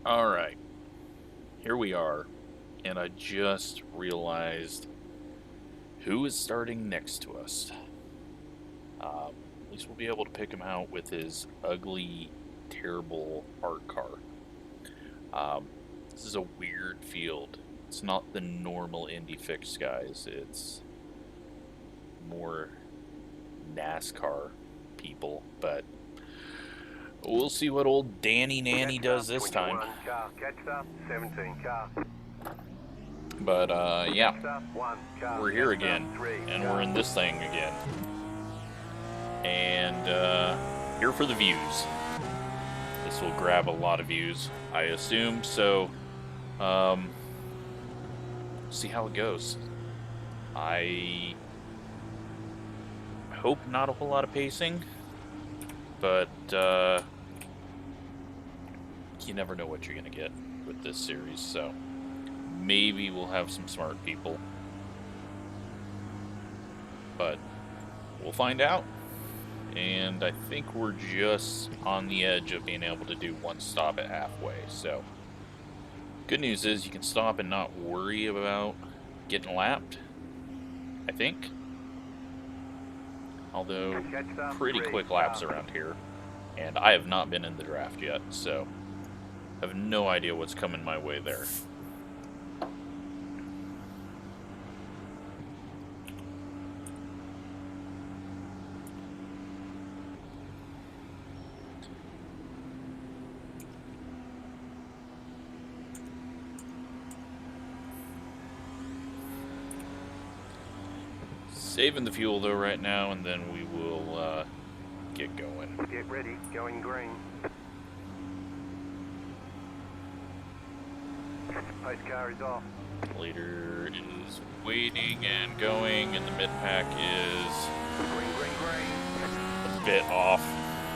Alright, here we are, and I just realized who is starting next to us. At least we'll be able to pick him out with his ugly, terrible art car. This is a weird field. It's not the normal Indy Fixed guys, it's more NASCAR people, but we'll see what old Danny Nanny does this time. Car, catch up, 17 car. But, yeah, One car, we're here again, and we're in this thing again. And, here for the views. This will grab a lot of views, I assume, so, see how it goes. I hope not a whole lot of pacing, but, you never know what you're gonna get with this series, so maybe we'll have some smart people, but we'll find out. And I think we're just on the edge of being able to do one stop at halfway, so good news is you can stop and not worry about getting lapped, I think. Although, pretty quick laps around here, and I have not been in the draft yet, so I have no idea what's coming my way there. Saving the fuel though right now, and then we will get going. Get ready, going green. Post car is off. Leader is waiting and going, and the mid-pack is a bit off.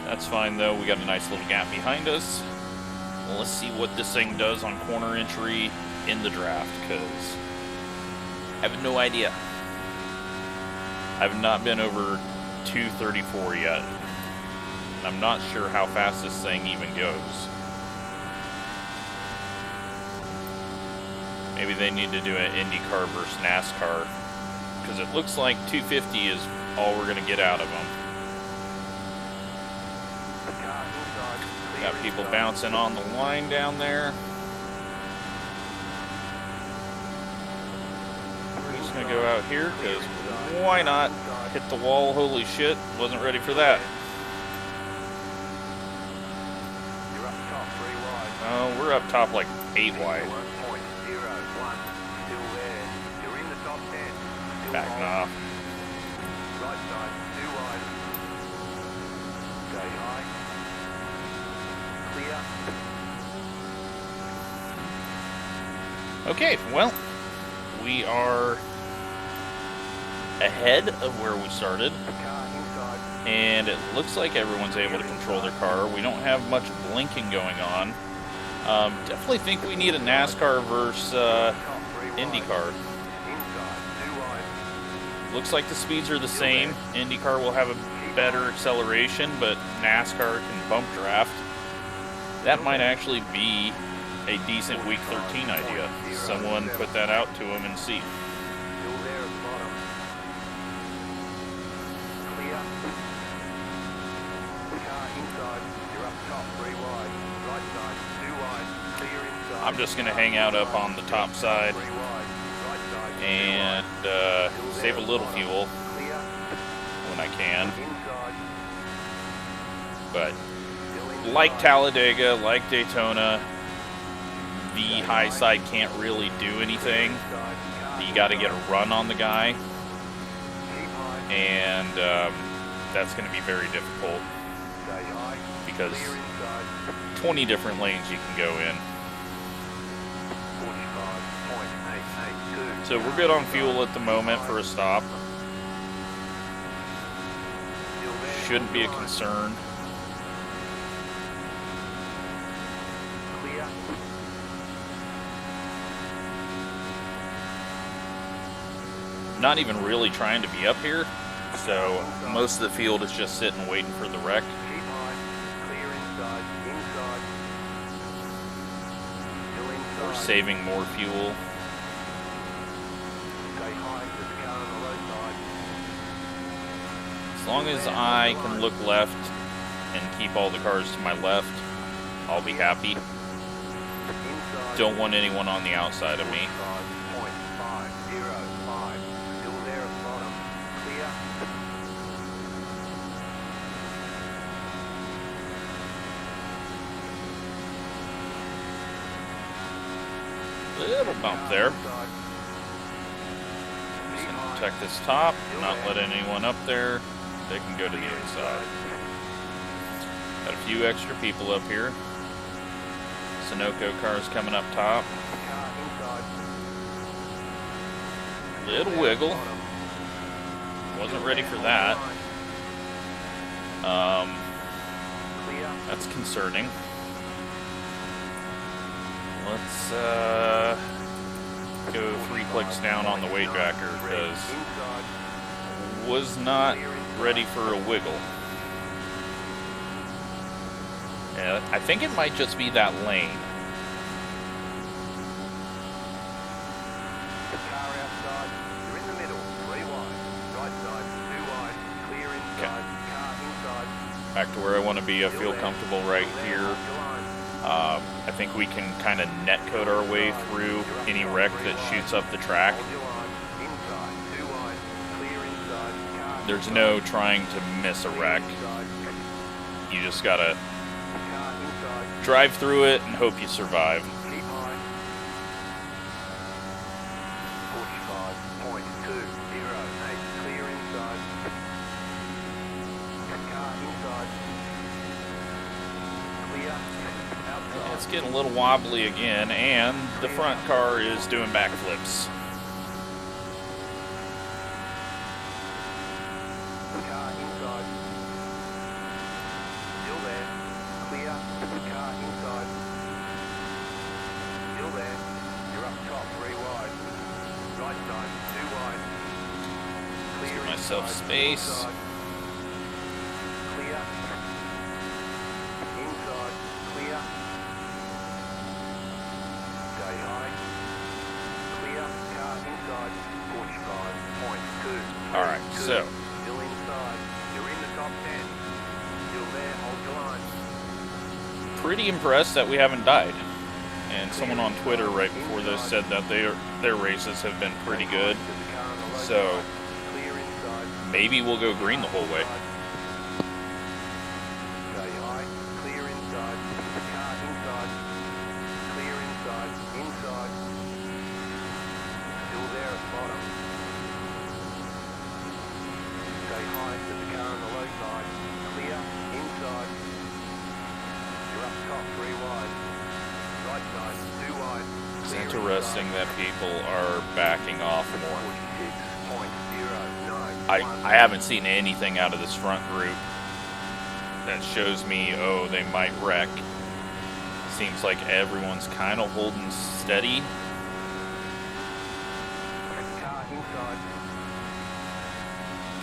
That's fine though, we got a nice little gap behind us. Well, let's see what this thing does on corner entry in the draft, because I have no idea. I've not been over 234 yet. I'm not sure how fast this thing even goes. Maybe they need to do an IndyCar versus NASCAR, because it looks like 250 is all we're going to get out of them. Got people bouncing on the line down there. I'm just going to go out here, because why not? Hit the wall, holy shit, wasn't ready for that. Oh, we're up top like 8 wide. Backing off. Right side, 2 wide. Stay high. Clear. Okay, well, we are ahead of where we started, and it looks like everyone's able to control their car. We don't have much blinking going on. Definitely think we need a NASCAR versus IndyCar. Looks like the speeds are the same. IndyCar will have a better acceleration, but NASCAR can bump draft. That might actually be a decent Week 13 idea. Someone put that out to them and see. I'm just going to hang out up on the top side and save a little fuel when I can. But like Talladega, like Daytona, the high side can't really do anything. You got to get a run on the guy, and that's going to be very difficult because 20 different lanes you can go in. So we're good on fuel at the moment for a stop. Shouldn't be a concern. Not even really trying to be up here, so most of the field is just sitting waiting for the wreck. we're saving more fuel. Stay high, there's a car on the low side. As long as I can look left and keep all the cars to my left, I'll be happy. Inside. Don't want anyone on the outside of me. 5.505. Still there at bottom. Clear. Little bump there. Inside. Just gonna protect this top, not let anyone up there. They can go to the inside. Got a few extra people up here. Sunoco cars coming up top. Car inside. Little wiggle. Wasn't ready for that. Clear. That's concerning. Let's go 3 clicks down on the weight jacker because Inside. was not ready for a wiggle. Yeah, I think it might just be that lane. The car outside. You're in the middle. 3 wide. Right side. 2 wide. Clear inside. Car inside. Back to where I want to be. I feel comfortable right here. I think we can kind of net code our way through any wreck that shoots up the track. There's no trying to miss a wreck. You just gotta drive through it and hope you survive. Keep high. 45.208. Clear inside. Car inside. Clear. Outside. It's getting a little wobbly again, and the front car is doing backflips. Car inside. Still there. Clear. Car inside. Still there. You're up top, 3 wide. Right side, 2 wide. Clear Give myself inside. space. Inside. Clear. Inside. Clear. Stay high. Clear. Car inside. 45.2. Alright, so Still inside. You're in the top 10. Still there. Hold your line. pretty impressed that we haven't died. And someone on Twitter right before this said that their races have been pretty good. So Clear inside. maybe we'll go green the whole way. Stay high. Clear inside. Car inside. Clear inside. Inside. Still there at bottom. Stay high. There's a car on the low side. Clear. Inside. You're up top, 3 wide. Right side, 2 wide. It's Clear interesting inside. that people are backing off more. 46.091. I haven't seen anything out of this front group that shows me, oh, they might wreck. Seems like everyone's kind of holding steady. Car inside.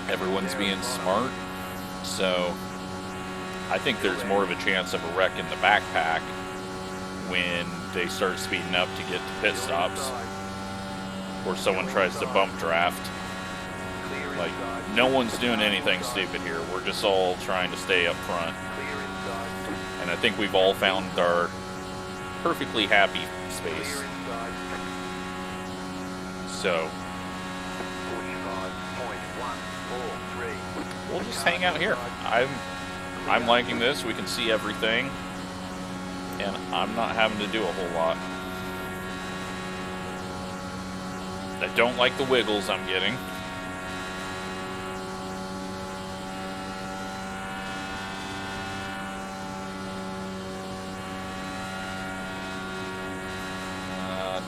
Everyone's being smart. So I think there's more of a chance of a wreck in the backpack when they start speeding up to get to pit stops, or someone tries to bump draft. Like, no one's doing anything stupid here. We're just all trying to stay up front. And I think we've all found our perfectly happy space. So we'll just hang out here. I'm liking this. We can see everything. And I'm not having to do a whole lot. I don't like the wiggles I'm getting.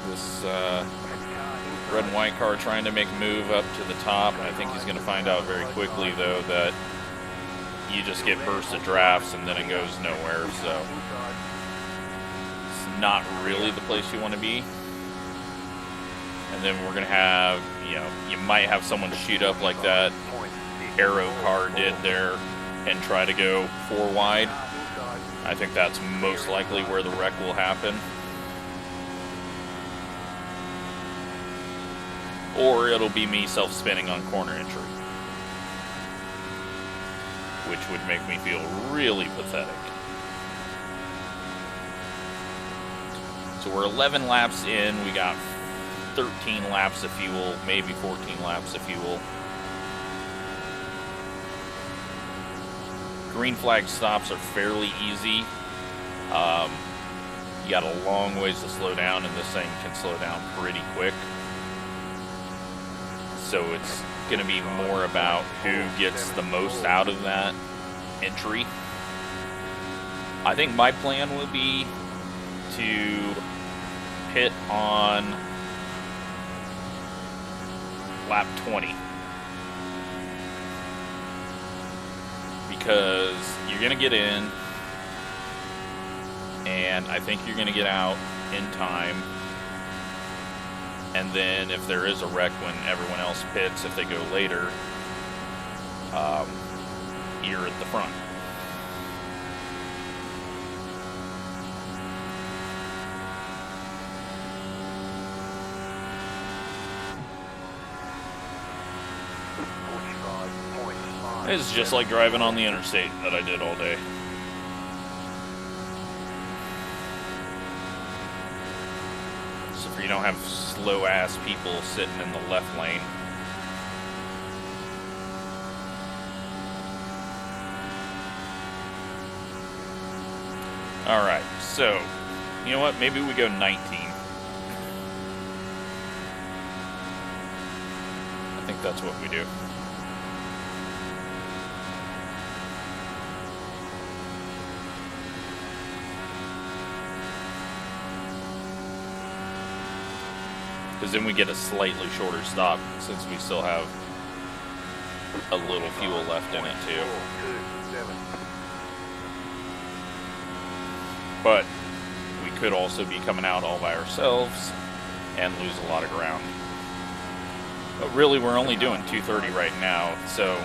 This red and white car trying to make a move up to the top. I think he's going to find out very quickly, though, that you just get burst of drafts and then it goes nowhere. So it's not really the place you want to be. And then we're going to have, you might have someone shoot up like that Arrow car did there and try to go 4 wide. I think that's most likely where the wreck will happen. or it'll be me self-spinning on corner entry, which would make me feel really pathetic. So we're 11 laps in, we got 13 laps of fuel, maybe 14 laps of fuel. Green flag stops are fairly easy. You got a long ways to slow down, and this thing can slow down pretty quick. So it's going to be more about who gets the most out of that entry. I think my plan will be to pit on lap 20. Because you're going to get in, and I think you're going to get out in time. And then if there is a wreck when everyone else pits, if they go later, you're at the front. It's just like driving on the interstate that I did all day. Except for you don't have slow-ass people sitting in the left lane. Alright, so, you know what? Maybe we go 19. I think that's what we do. Because then we get a slightly shorter stop, since we still have a little fuel left in it too. But we could also be coming out all by ourselves and lose a lot of ground. But really, we're only doing 230 right now, so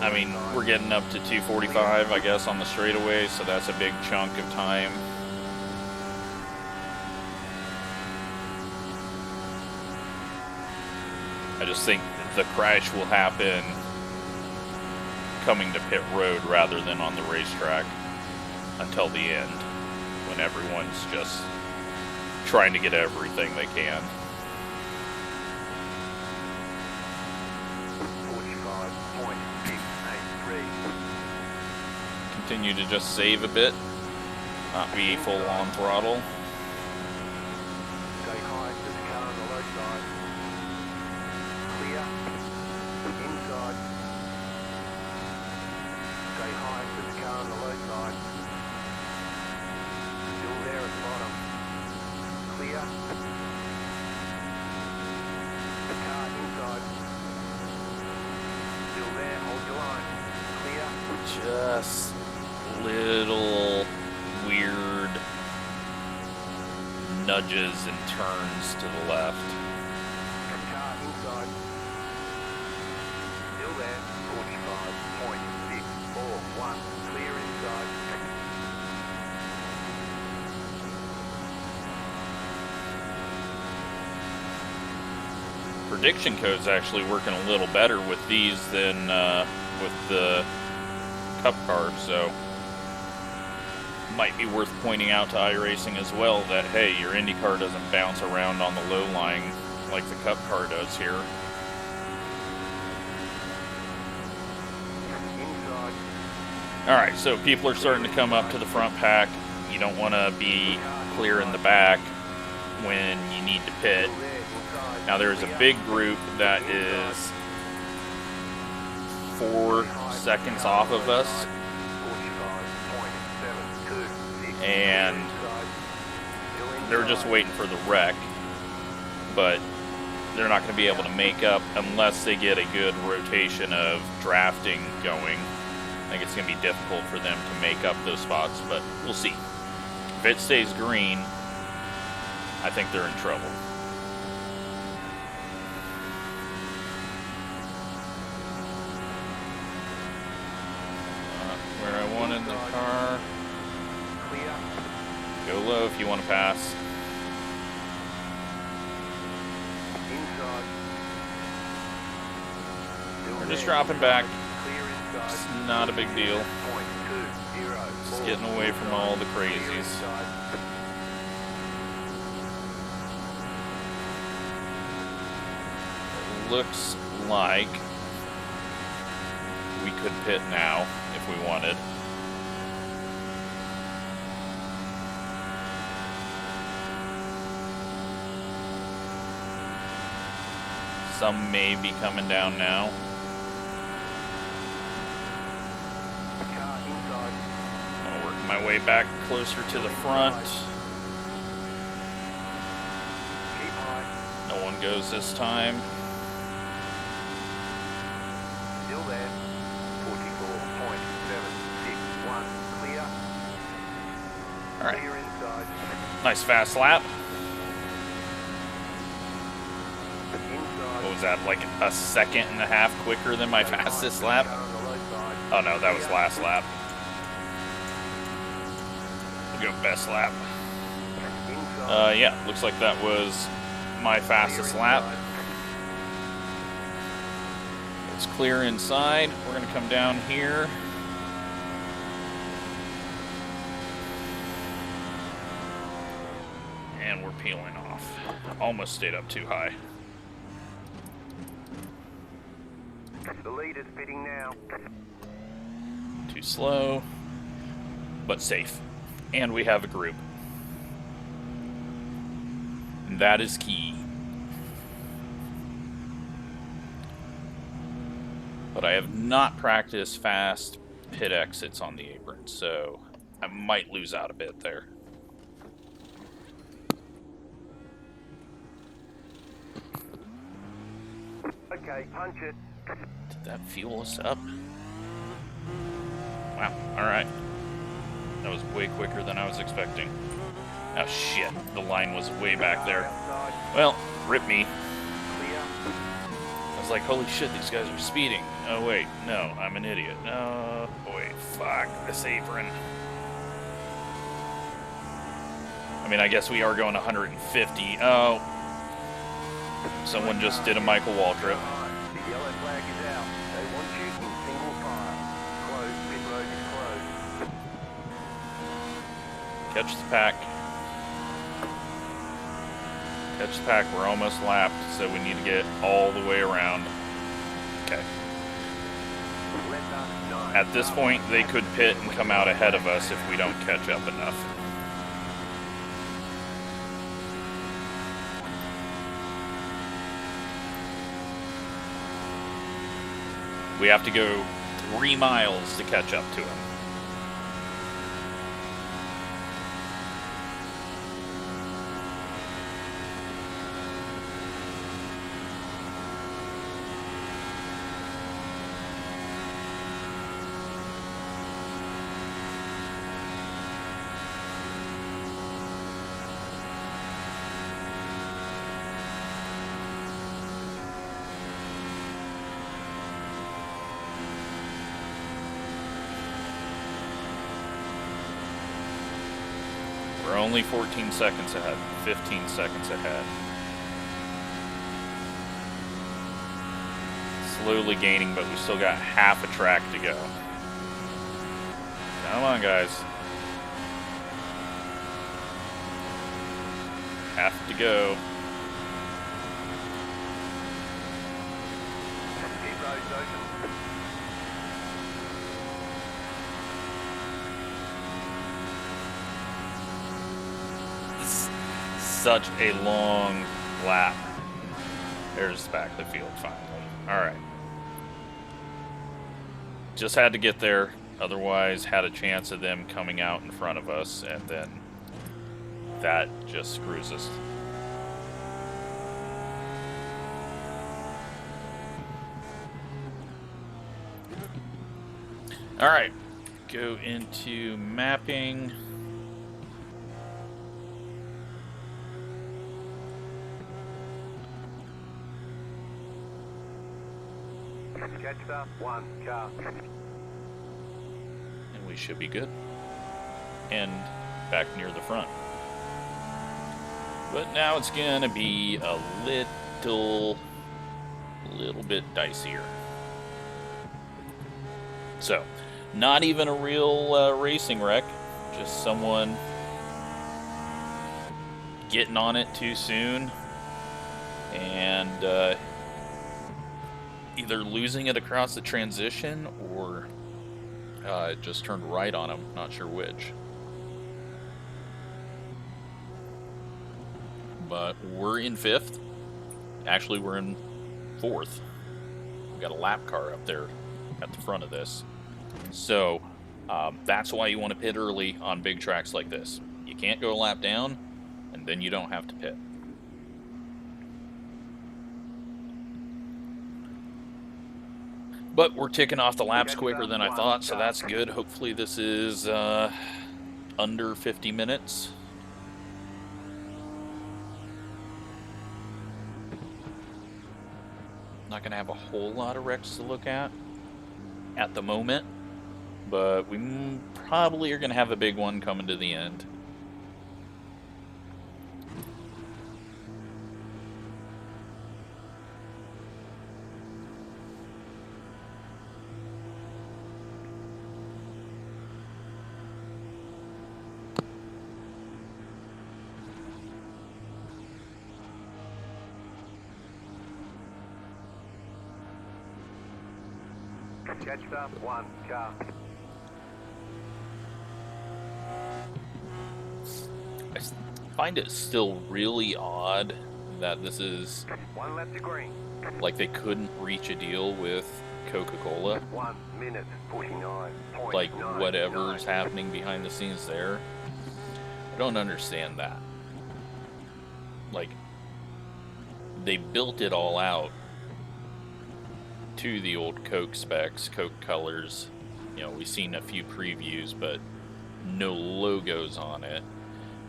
I mean, we're getting up to 245, I guess, on the straightaway, so that's a big chunk of time. I just think the crash will happen coming to pit road rather than on the racetrack until the end, when everyone's just trying to get everything they can. 45.683. Continue to just save a bit, not be full on throttle. Stay high to the car on the low side. Clear. Inside. Stay high to the car on the low side. Still there at the bottom. Clear. The car inside. Still there, hold your line. Clear. Just little weird nudges and turns to the left. Car inside. Still there, 45.641. Clear inside. Prediction code's actually working a little better with these than with the Cup car, so might be worth pointing out to iRacing as well that, hey, your Indy car doesn't bounce around on the low line like the Cup car does here. Alright, so people are starting to come up to the front pack. You don't want to be clear in the back when you need to pit. Now there's a big group that is 4 seconds off of us, and they're just waiting for the wreck, but they're not going to be able to make up unless they get a good rotation of drafting going. I think it's going to be difficult for them to make up those spots, but we'll see. If it stays green, I think they're in trouble. Where I wanted the car. Go low if you want to pass. We're just dropping back. Clear inside. It's not a big deal. 0.204. Just getting away from all the Clear crazies. inside. Looks like we could pit now if we wanted. Some may be coming down now. Car inside. I'll work my way back closer to the front. Keep high. No one goes this time. Still there. 44.761. Clear. All right, Clear inside. nice fast lap. Inside. What was that, like a second and a half quicker than my fastest lap? Car on the low side. Oh no, that was last lap. We'll go best lap. Inside. Yeah, looks like that was my fastest lap. It's clear inside. We're gonna come down here. And we're peeling off. Almost stayed up too high. The lead is pitting now. Too slow, but safe. And we have a group. And that is key. But I have not practiced fast pit exits on the apron, so I might lose out a bit there. Okay, punch it. Did that fuel us up? Wow, alright. That was way quicker than I was expecting. Oh shit, the line was way back there. Outside. Well, rip me. Clear. I was like, holy shit, these guys are speeding. Oh wait, no, I'm an idiot. Oh boy, fuck this apron. I mean, I guess we are going 150. Oh. Someone just did a Michael Waltrip. The yellow flag is out. They want you in single file. Closed. Pit road is closed. Catch the pack. Catch the pack. We're almost lapped, so we need to get all the way around. Okay. At this point, they could pit and come out ahead of us if we don't catch up enough. We have to go 3 miles to catch up to him. We're only 14 seconds ahead, 15 seconds ahead. Slowly gaining, but we still got half a track to go. Come on, guys. Half to go. Pit road's open. This is such a long lap. There's the back of the field finally. Alright. Just had to get there. Otherwise, had a chance of them coming out in front of us, and then that just screws us. Alright. Go into mapping. Catch the one car. And we should be good. And back near the front. But now it's gonna be a little bit dicier. So, not even a real racing wreck, just someone getting on it too soon and either losing it across the transition or it just turned right on him, not sure which. But we're in 5th. Actually, we're in 4th. We've got a lap car up there at the front of this. So, that's why you want to pit early on big tracks like this. You can't go a lap down, and then you don't have to pit. But we're ticking off the laps quicker than I thought, so that's good. Hopefully this is under 50 minutes. Not going to have a whole lot of wrecks to look at the moment, but we probably are going to have a big one coming to the end. Jetstar, 1 car. I find it still really odd that this is 1 left to green. like they couldn't reach a deal with Coca-Cola. 1 minute 49. Like whatever's happening behind the scenes there. I don't understand that. Like, they built it all out to the old Coke specs, Coke colors. You know, we've seen a few previews, but no logos on it.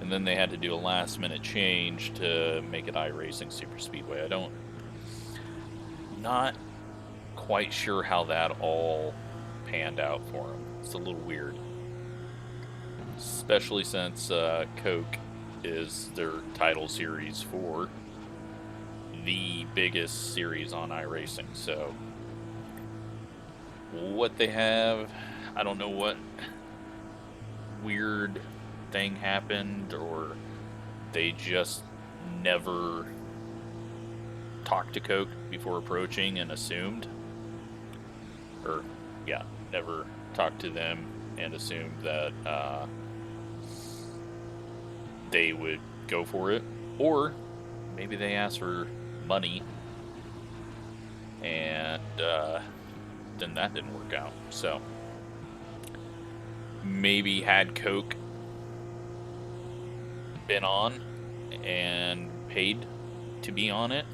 And then they had to do a last minute change to make it iRacing Superspeedway. Not quite sure how that all panned out for them. It's a little weird. Especially since Coke is their title series for the biggest series on iRacing. So what they have, I don't know what weird thing happened, or they just never talked to Coke before approaching and assumed, or yeah, never talked to them and assumed that they would go for it, or maybe they asked for money and then that didn't work out. So maybe had Coke been on and paid to be on it,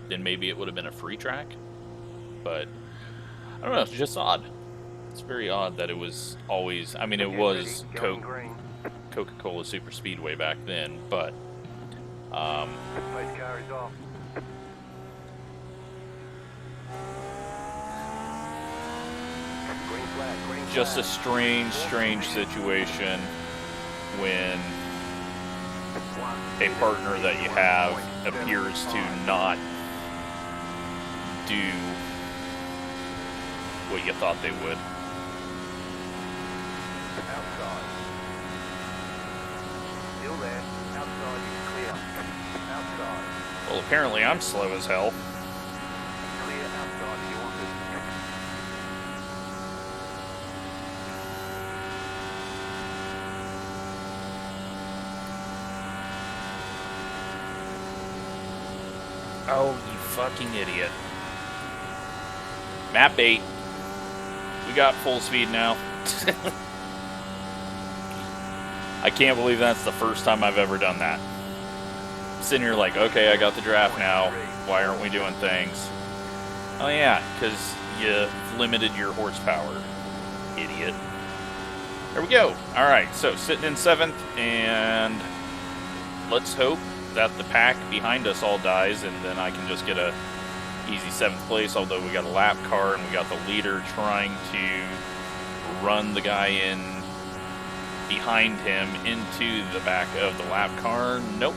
then maybe it would have been a free track. But I don't know, it's just odd. It's very odd that it was always, I mean, it was Coca-Cola Superspeedway back then, but just a strange situation when a partner that you have appears to not do what you thought they would. Outside. Still there. Outside is clear. Outside. Well, apparently I'm slow as hell. Clear outside if you want it. Oh, you fucking idiot. Map 8. We got full speed now. I can't believe that's the first time I've ever done that. Sitting here like, okay, I got the draft now. Why aren't we doing things? Oh yeah, because you limited your horsepower, idiot. There we go. Alright, so sitting in 7th, and let's hope that the pack behind us all dies, and then I can just get a easy 7th place, although we got a lap car, and we got the leader trying to run the guy in behind him into the back of the lap car. Nope.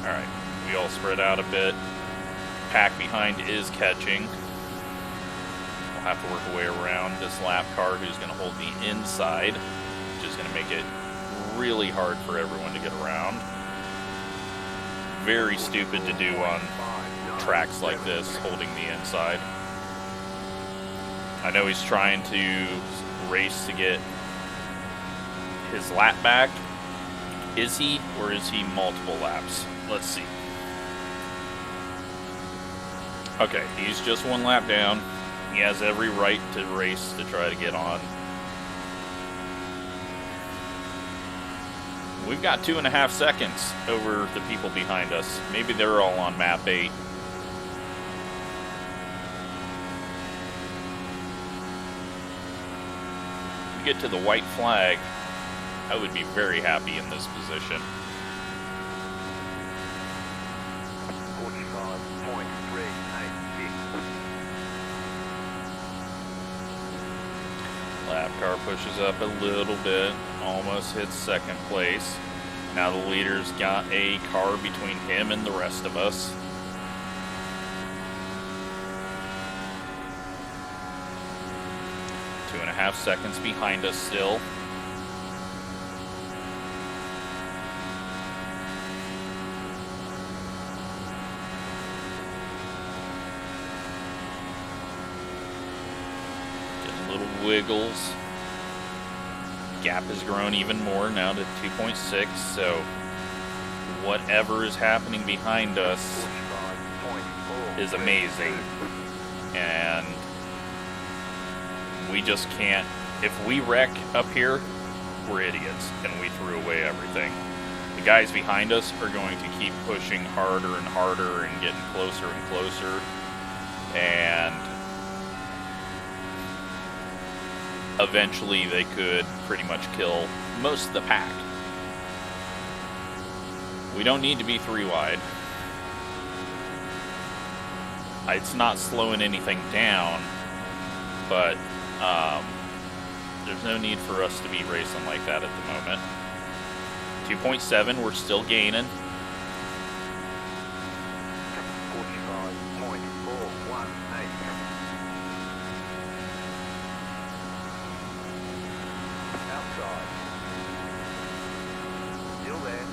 Alright, we all spread out a bit. Pack behind is catching. We'll have to work our way around this lap car who's going to hold the inside, which is going to make it really hard for everyone to get around. Very stupid to do on tracks like this, holding the inside. I know he's trying to race to get his lap back. Is he, or is he multiple laps? Let's see. Okay, he's just one lap down. He has every right to race to try to get on. We've got 2.5 seconds over the people behind us. Maybe they're all on map 8. If we get to the white flag, I would be very happy in this position. 45.386. Lap car pushes up a little bit, almost hits second place. Now the leader's got a car between him and the rest of us. Two and a half seconds behind us still. Wiggles. Gap has grown even more now to 2.6, so whatever is happening behind us is amazing. And we just can't, if we wreck up here, we're idiots and we threw away everything. The guys behind us are going to keep pushing harder and harder and getting closer and closer, and eventually they could pretty much kill most of the pack. We don't need to be 3 wide. It's not slowing anything down, but there's no need for us to be racing like that at the moment. 2.7, we're still gaining. 45.418. Outside. Still there.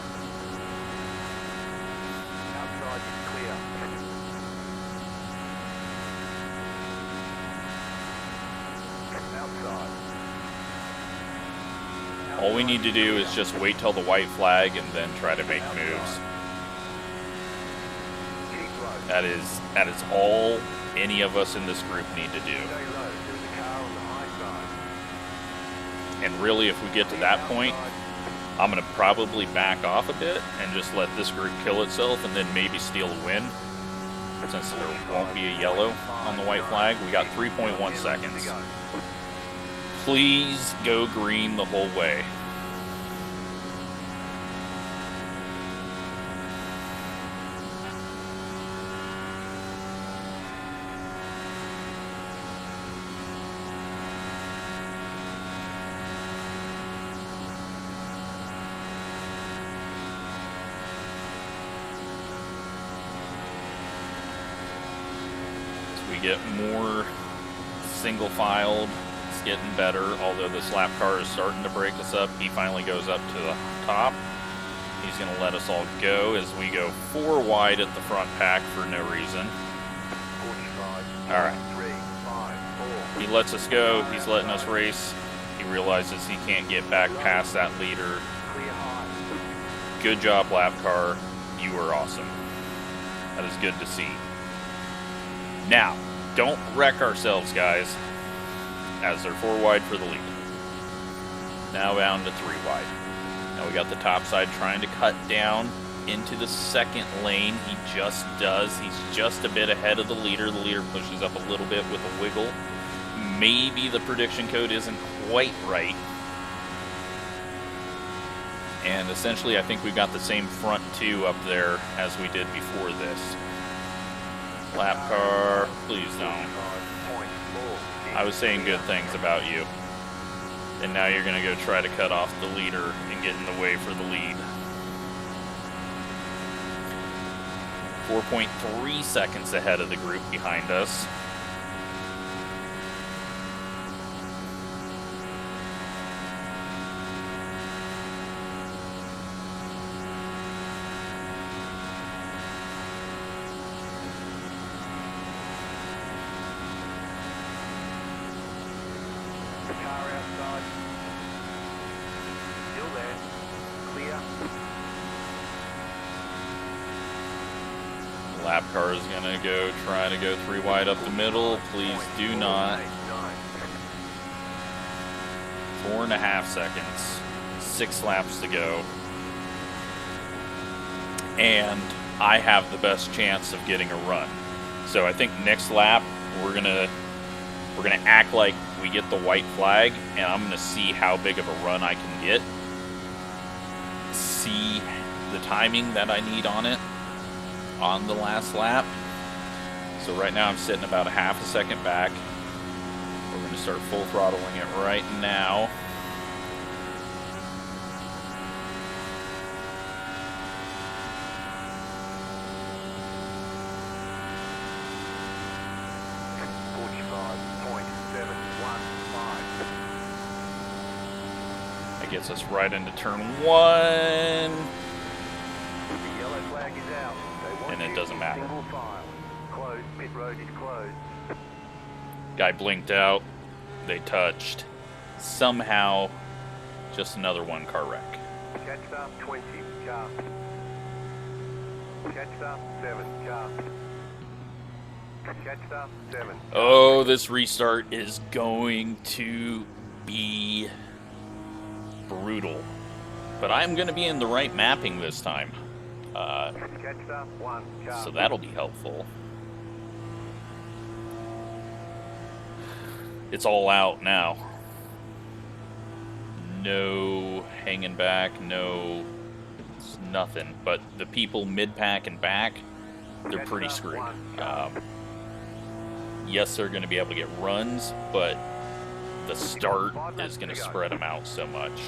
Outside is clear. Outside. All we need to do is just wait till the white flag and then try to make moves. That is all any of us in this group need to do. And really, if we get to that point, I'm going to probably back off a bit and just let this group kill itself and then maybe steal a win. Since there won't be a yellow on the white flag, we got 3.1 seconds. Please go green the whole way. Get more single filed. It's getting better, although this lap car is starting to break us up. He finally goes up to the top. He's going to let us all go as we go 4 wide at the front pack for no reason. Alright. He lets us go. He's letting us race. He realizes he can't get back past that leader. Good job, lap car. You were awesome. That is good to see. Now, don't wreck ourselves, guys, as they're 4 wide for the lead. Now down to 3 wide. Now we got the top side trying to cut down into the second lane. He just does. He's just a bit ahead of the leader. The leader pushes up a little bit with a wiggle. Maybe the prediction code isn't quite right. And essentially, I think we've got the same front 2 up there as we did before this. Lap car, please don't. I was saying good things about you. And now you're going to go try to cut off the leader and get in the way for the lead. 4.3 seconds ahead of the group behind us. Lap car is gonna go try to go 3 wide up the middle. Please do not. 4.5 seconds. 6 laps to go. And I have the best chance of getting a run. So I think next lap we're gonna act like we get the white flag, and I'm gonna see how big of a run I can get. See the timing that I need on it on the last lap. So right now I'm sitting about a half a second back. We're gonna start full throttling it right now. Gets us right into turn 1. The yellow flag is out. And it doesn't matter. Single file. Closed. Pit road is closed. Guy blinked out. They touched. Somehow, just another 1-car wreck. Catch up 20. Car. Catch up 7. Car. Catch up 7. Oh, this restart is going to be brutal, but I'm going to be in the right mapping this time, so that'll be helpful. It's all out now. No hanging back, no nothing, but the people mid-pack and back, they're pretty screwed. Yes, they're going to be able to get runs, but the start is going to spread them out so much.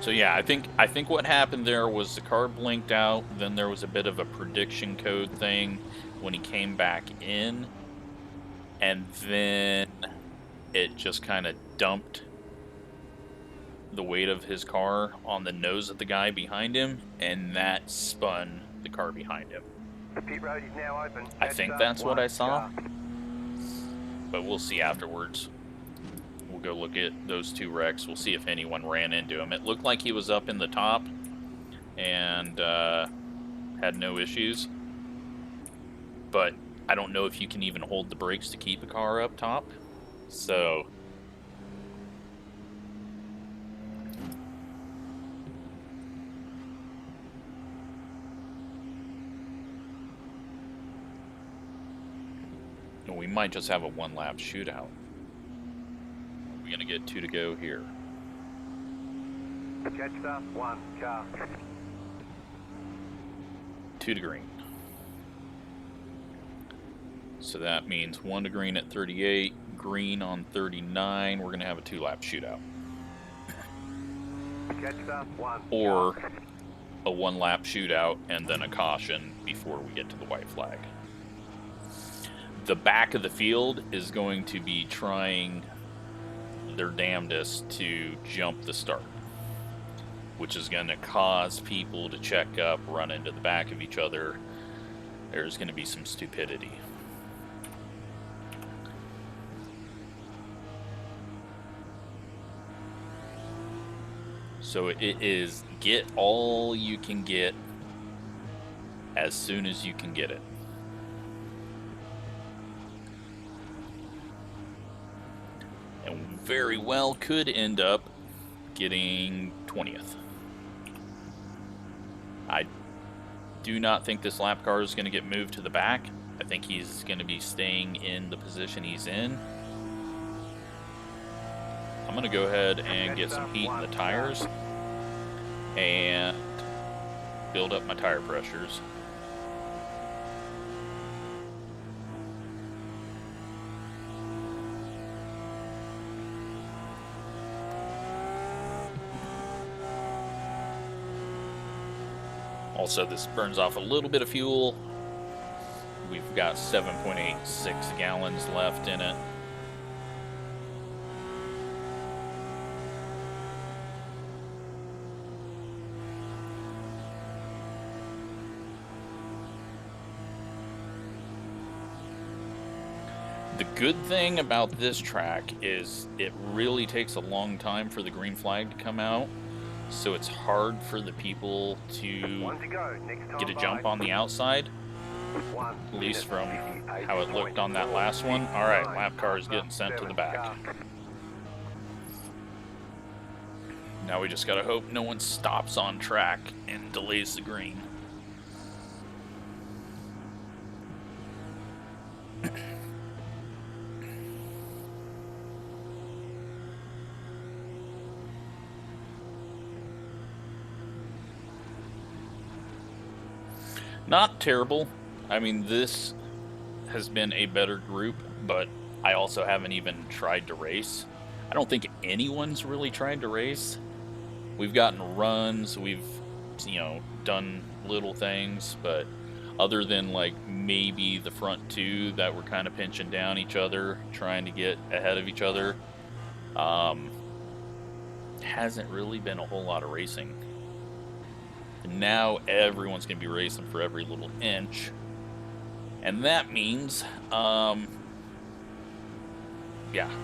So yeah, I think what happened there was the car blinked out, then there was a bit of a prediction code thing when he came back in, and then it just kind of dumped the weight of his car on the nose of the guy behind him, and that spun the car behind him. The pit road is now open. I think that's what I saw, but we'll see afterwards. We'll go look at those 2 wrecks. We'll see if anyone ran into him. It looked like he was up in the top and had no issues, but I don't know if you can even hold the brakes to keep a car up top. So we might just have a 1-lap shootout. We're gonna get 2 to go here. Catch up 1 car. 2 to green. So that means 1 to green at 38, green on 39. We're gonna have a 2-lap shootout. Catch up 1 or a 1-lap shootout and then a caution before we get to the white flag. The back of the field is going to be trying their damnedest to jump the start, which is going to cause people to check up, run into the back of each other. There's going to be some stupidity. So it is get all you can get as soon as you can get it. And very well could end up getting 20th. I do not think this lap car is going to get moved to the back. I think he's going to be staying in the position he's in. I'm going to go ahead and get some heat in the tires and build up my tire pressures. Also, this burns off a little bit of fuel. We've got 7.86 gallons left in it. The good thing about this track is it really takes a long time for the green flag to come out, so it's hard for the people to One to go. Next get a time jump by. on the outside, 1 at least minute, from 58 how it looked on that last one. All right, lap car is getting sent to the back. Now we just gotta hope no one stops on track and delays the green. Not terrible. I mean, this has been a better group, but I also haven't even tried to race. I don't think anyone's really tried to race. We've gotten runs, we've, done little things, but other than like maybe the front two that were kind of pinching down each other, trying to get ahead of each other, hasn't really been a whole lot of racing. And now everyone's going to be racing for every little inch. And that means, yeah,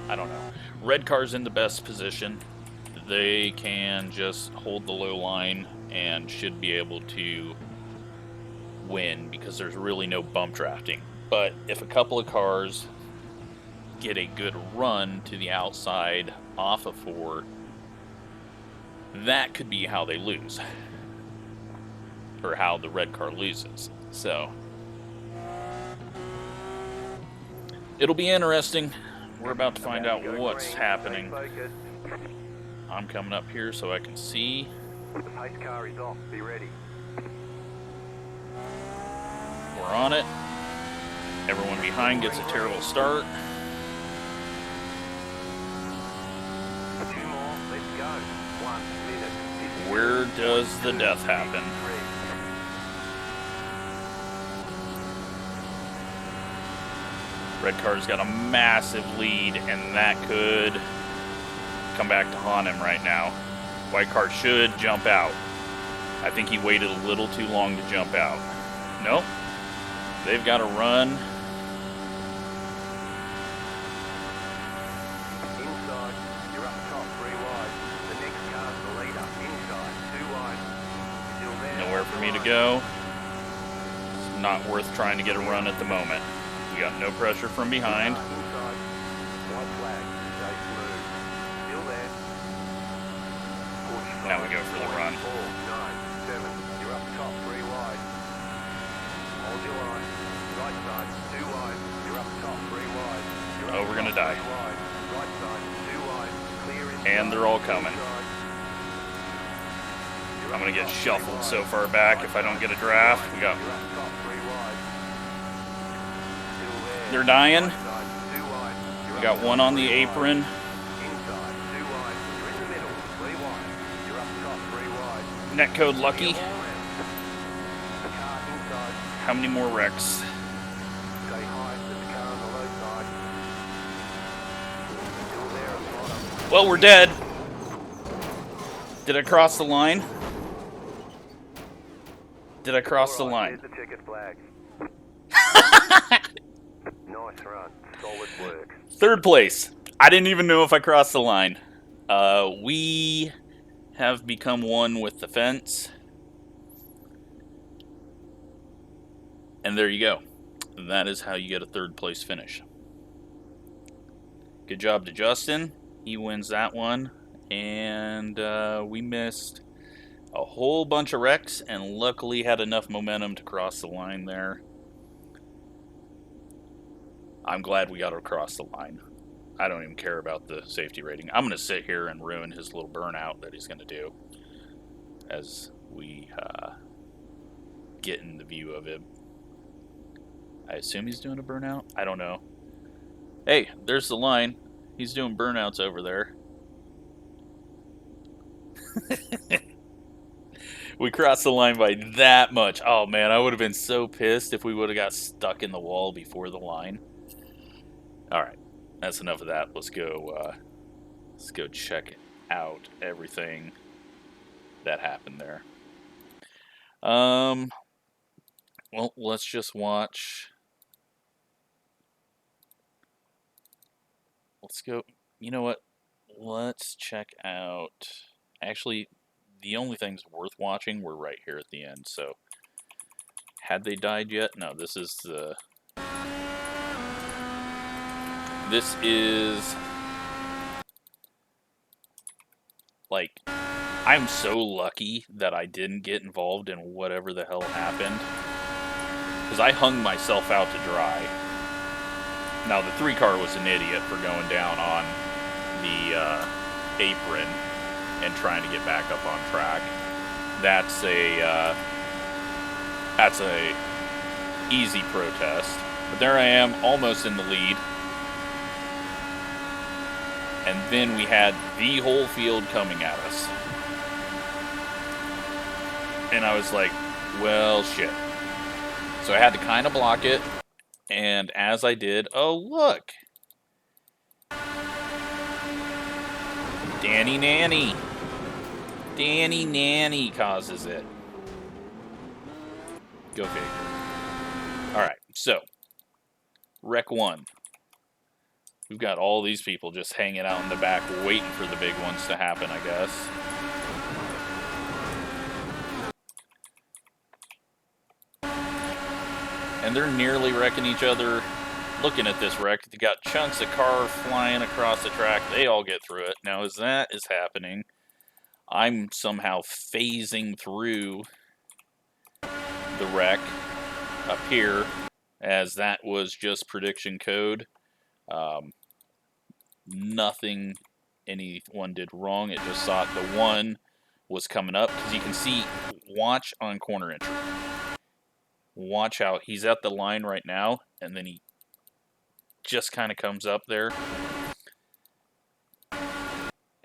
I don't know. Red car's in the best position. They can just hold the low line and should be able to win because there's really no bump drafting. But if a couple of cars get a good run to the outside off of 4, that could be how they lose. Or how the red car loses. So it'll be interesting. We're about to find out what's happening. I'm coming up here so I can see. The pace car is off. Be ready. We're on it. Everyone behind gets a terrible start. 2 more. Let's go. 1 minute. Where does the death happen? Red car's got a massive lead, and that could come back to haunt him right now. White car should jump out. I think he waited a little too long to jump out. Nope. They've got to run. Inside, you're up top 3 wide. The next car's the leader. Inside, 2 wide. Still there. Nowhere for me to go. It's not worth trying to get a run at the moment. We got no pressure from behind. Inside. White flag. Stay smooth. Still there. Push. Now we go for the run. 4, 9, 7. You're up top 3 wide. Hold your line. Right side, 2 wide. You're up top 3 wide. You're Oh, up we're gonna top die. 3 wide. Right side, 2 wide. Clear inside. And they're all coming. Inside. You're I'm up gonna get top 3 shuffled wide. so far back if I don't get a draft. We got. You're up top 3 wide. Still there. They're dying. Right side, 2 wide. You're We up got top one on the 3 wide. apron. Inside, 2 wide. You're in the middle, 3 wide. You're up top 3 wide. Netcode lucky. Car inside. How many more wrecks? Stay high. There's a car on the low side. Still there at the bottom. Well, we're dead. Did I cross the line? Did I cross the line? There's the ticket flag. Nice run. Solid work. 3rd place. I didn't even know if I crossed the line. We have become one with the fence. And there you go. That is how you get a 3rd place finish. Good job to Justin. He wins that one. And we missed a whole bunch of wrecks and luckily had enough momentum to cross the line there. I'm glad we got across the line. I don't even care about the safety rating. I'm going to sit here and ruin his little burnout that he's going to do as we get in the view of him. I assume he's doing a burnout? I don't know. Hey, there's the line. He's doing burnouts over there. We crossed the line by that much. Oh man, I would have been so pissed if we would have got stuck in the wall before the line. Alright, that's enough of that. Let's go check out everything that happened there. Well, let's just watch let's go. You know what? Let's check out. Actually, the only things worth watching were right here at the end. So, had they died yet? No, this is the. This is. Like, I'm so lucky that I didn't get involved in whatever the hell happened. Because I hung myself out to dry. Now, the 3-car was an idiot for going down on the apron and trying to get back up on track. That's a easy protest. But there I am, almost in the lead. And then we had the whole field coming at us. And I was like, well, shit. So I had to kind of block it. And as I did, oh, look. Danny Nanny. Danny Nanny causes it. Go figure. Alright, so. Wreck 1. We've got all these people just hanging out in the back waiting for the big ones to happen, I guess. And they're nearly wrecking each other. Looking at this wreck, they got chunks of car flying across the track. They all get through it. Now, as that is happening, I'm somehow phasing through the wreck up here, as that was just prediction code. Nothing anyone did wrong. It just thought the one was coming up, because you can see, watch on corner entry. Watch out. He's at the line right now, and then he just kind of comes up there.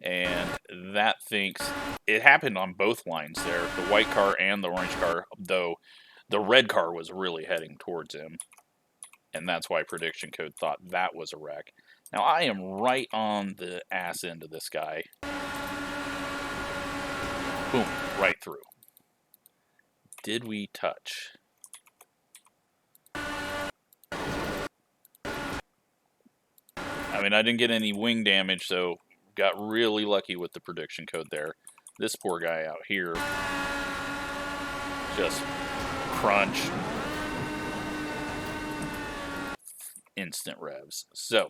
And that thinks it happened on both lines there, the white car and the orange car, though the red car was really heading towards him. And that's why prediction code thought that was a wreck. Now, I am right on the ass end of this guy. Boom, right through. Did we touch? I mean, I didn't get any wing damage, so got really lucky with the prediction code there. This poor guy out here, just crunch. Instant revs. So,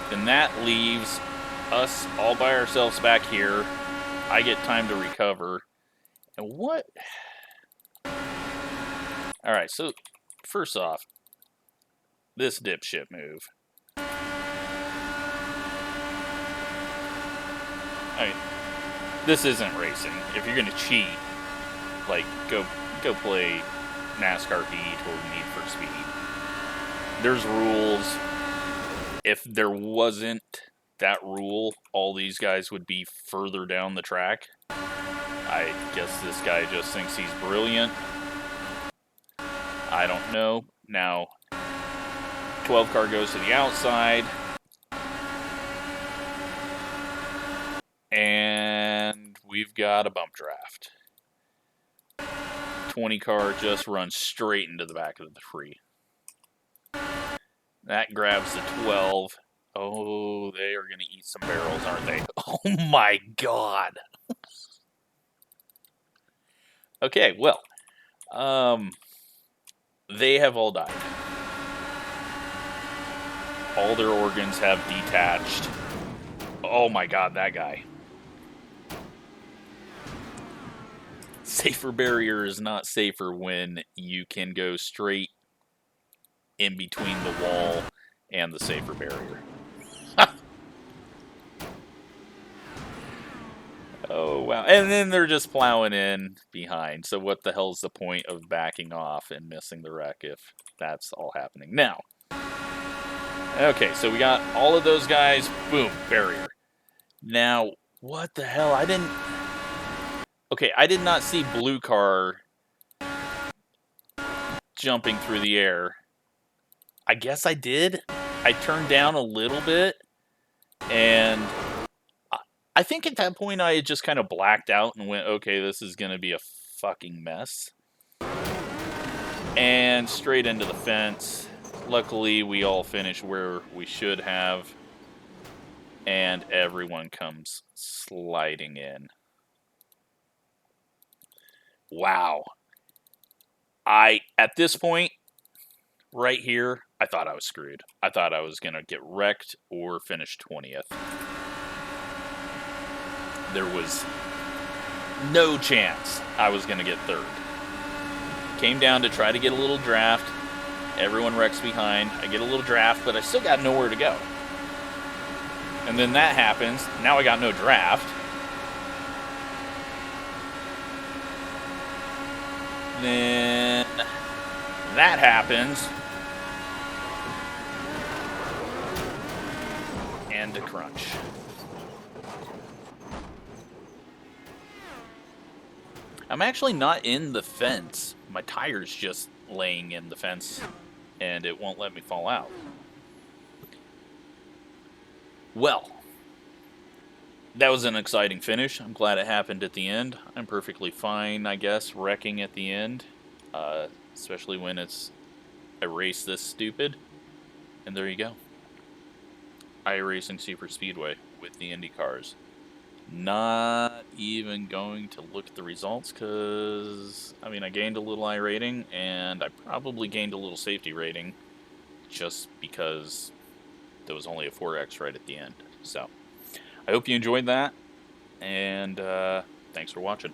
then that leaves us all by ourselves back here. I get time to recover. And what? Alright, so, first off, this dipshit move. I mean, this isn't racing. If you're gonna cheat, like, go play NASCAR Heat or Need for Speed. There's rules. If there wasn't that rule, all these guys would be further down the track. I guess this guy just thinks he's brilliant. I don't know. Now, 12 car goes to the outside. And we've got a bump draft. 20 car just runs straight into the back of the 3. That grabs the 12. Oh, they are going to eat some barrels, aren't they? Oh my god. Okay, well. They have all died. All their organs have detached. Oh my god, that guy. Safer barrier is not safer when you can go straight in between the wall and the safer barrier. Oh, wow. And then they're just plowing in behind. So what the hell's the point of backing off and missing the wreck if that's all happening? Now, okay, so we got all of those guys. Boom, barrier. Now, what the hell? Okay, I did not see blue car jumping through the air. I guess I did. I turned down a little bit, and I think at that point I had just kind of blacked out and went, okay, this is going to be a fucking mess. And straight into the fence. Luckily, we all finished where we should have. and everyone comes sliding in. Wow. At this point, right here, I thought I was screwed. I thought I was going to get wrecked or finish 20th. There was no chance I was going to get third. Came down to try to get a little draft. Everyone wrecks behind. I get a little draft, but I still got nowhere to go. And then that happens. Now I got no draft. Then that happens. And a crunch. I'm actually not in the fence. My tire's just laying in the fence, and it won't let me fall out. Well, that was an exciting finish. I'm glad it happened at the end. I'm perfectly fine, I guess, wrecking at the end, especially when it's a race this stupid. And there you go. iRacing Superspeedway with the Indy cars. Not even going to look at the results because, I mean, I gained a little I rating and I probably gained a little safety rating just because there was only a 4X right at the end. So, I hope you enjoyed that, and thanks for watching.